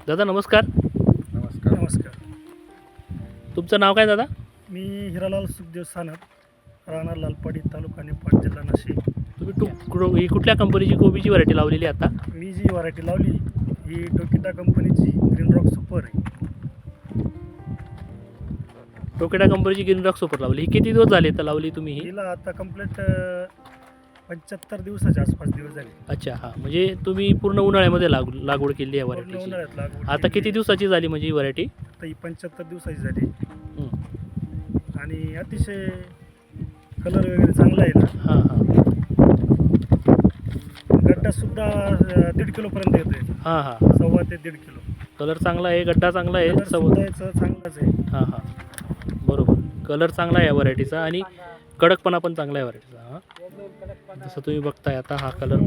दादा नमस्कार. नमस्कार. नमस्कार. तुमचं नाव काय दादा? मी हिरालाल सुखदेव सानप, राहणार लालपाडी, तालुका निपाट, जिल्हा नाशिक. तुम्ही ही कुठल्या कंपनीची कोबीची व्हरायटी लावलेली आहे आता? मी जी व्हरायटी लावली ही टोकिटा कंपनीची ग्रीन रॉक सुपर आहे. टोकेटा कंपनीची ग्रीन रॉक सुपर लावली. ही किती दिवस झाले तर लावली तुम्ही ही? हिला आता कंप्लीट 75 दिवसाच्या आसपास दिवस झाले. अच्छा, हां, म्हणजे तुम्ही पूर्ण उन्हाळ्यामध्ये लागवड केली आहे पूर्ण व्हरायटीची. उन्हाळ्यात लागवड आता केली. किती दिवसाची झाली म्हणजे ही व्हरायटी? आता ही 75 दिवसाची झाली आणि अतिशय कलर वगैरे चांगला आहे ना. हां हां गड्डा सुद्धा 1.5 किलोपर्यंत येतोय. हां हां 1.25 ते 1.5 किलो. कलर चांगला आहे, गड्डा चांगला आहे. कलर सुद्धा याचं चांगलाच आहे. हां हां बरोबर. कलर चांगला आहे या व्हरायटीचा आणि कडकपणा पण चांगला आहे व्हरायटीचा. हां, जसं तुम्ही बघताय आता हा कलर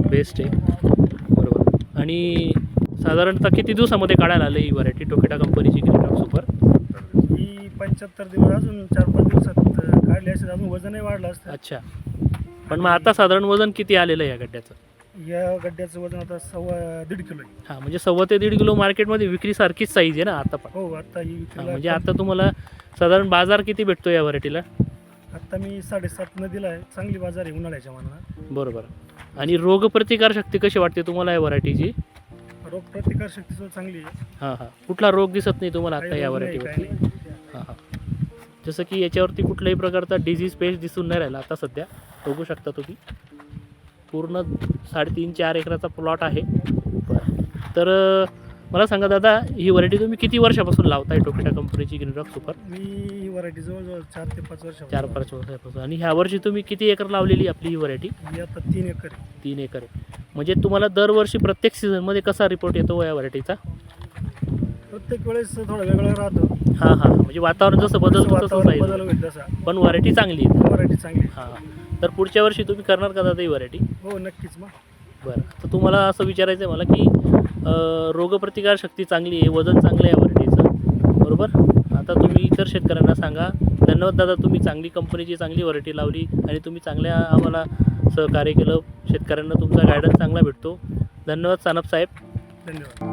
बेस्ट आहे. बरोबर. आणि साधारणतः किती दिवसामध्ये काढायला आलं ही व्हरायटी टोकेटा कंपनीची ग्रीन रॉक सुपर? ही 75 दिवस, अजून 4-5 दिवसात काढली असेल, अजून वजनही वाढलं असतं. अच्छा, पण मग आता साधारण वजन किती आलेलं आहे या गड्ड्याचं? या गड्ड्याचं वजन आता 1.5 किलो आहे. हां, म्हणजे 1.25 ते 1.5 किलो मार्केटमध्ये विक्रीसारखीच साईज आहे ना आता पण? हो, आता ही हां, विक्रीला म्हणजे आता तुम्हाला साधारण बाजार किती भेटतो या व्हरायटीला? आता मी 7.5 न दिला आहे. चांगली बाजार आहे उन्हाळ्याच्या मनात. बरोबर. आणि रोगप्रतिकार शक्ती कशी वाटते तुम्हाला या व्हरायटीची? रोग प्रतिकार शक्ती सुद्धा चांगली आहे. हां हां कुठला रोग दिसत नाही तुम्हाला आता काही या रोग नाही, व्हरायटीवरती? काही नाही. हां हां जसं की याच्यावरती कुठल्याही प्रकारचा डिझीज पेस्ट दिसून नाही राहिला आता सध्या. बघू शकता तुम्ही पूर्ण 3.5-4 एकराचा प्लॉट आहे. तर मला सांगा दादा, ही व्हरायटी तुम्ही किती वर्षापासून लावताय टोकेटा कंपनीची ग्रीन रॉक सुपर? मी ही व्हरायटी जवळजवळ 4 ते 5 वर्ष 4-5 वर्षापासून. आणि ह्या वर्षी तुम्ही किती एकर लावलेली आपली ही व्हरायटी? ही आता 3 एकर आहे. 3 एकर आहे. म्हणजे तुम्हाला दरवर्षी प्रत्येक सीझनमध्ये कसा रिपोर्ट येतो या व्हरायटीचा? प्रत्येक वेळेस थोडा वेगळा राहतो. हां हां म्हणजे वातावरण जसं बदलतं तसं वातावरण बदल जाईल. होईल तसा. पण व्हरायटी चांगली आहे. व्हरायटी चांगली आहे. हां, तर पुढच्या वर्षी तुम्ही करणार का दादा ही व्हरायटी? हो, नक्कीच. मग बरं, तर तुम्हाला असं विचारायचं आहे मला की रोगप्रतिकार शक्ती चांगली आहे, वजन चांगलं आहे या व्हरायटीचं, बरोबर? आता तुम्ही इतर शेतकऱ्यांना सांगा. धन्यवाद दादा, तुम्ही चांगली कंपनीची चांगली व्हरायटी लावली आणि तुम्ही चांगल्या आम्हाला सहकार्य केलं. शेतकऱ्यांना तुमचा गायडन्स चांगला भेटतो. धन्यवाद सानप साहेब. धन्यवाद.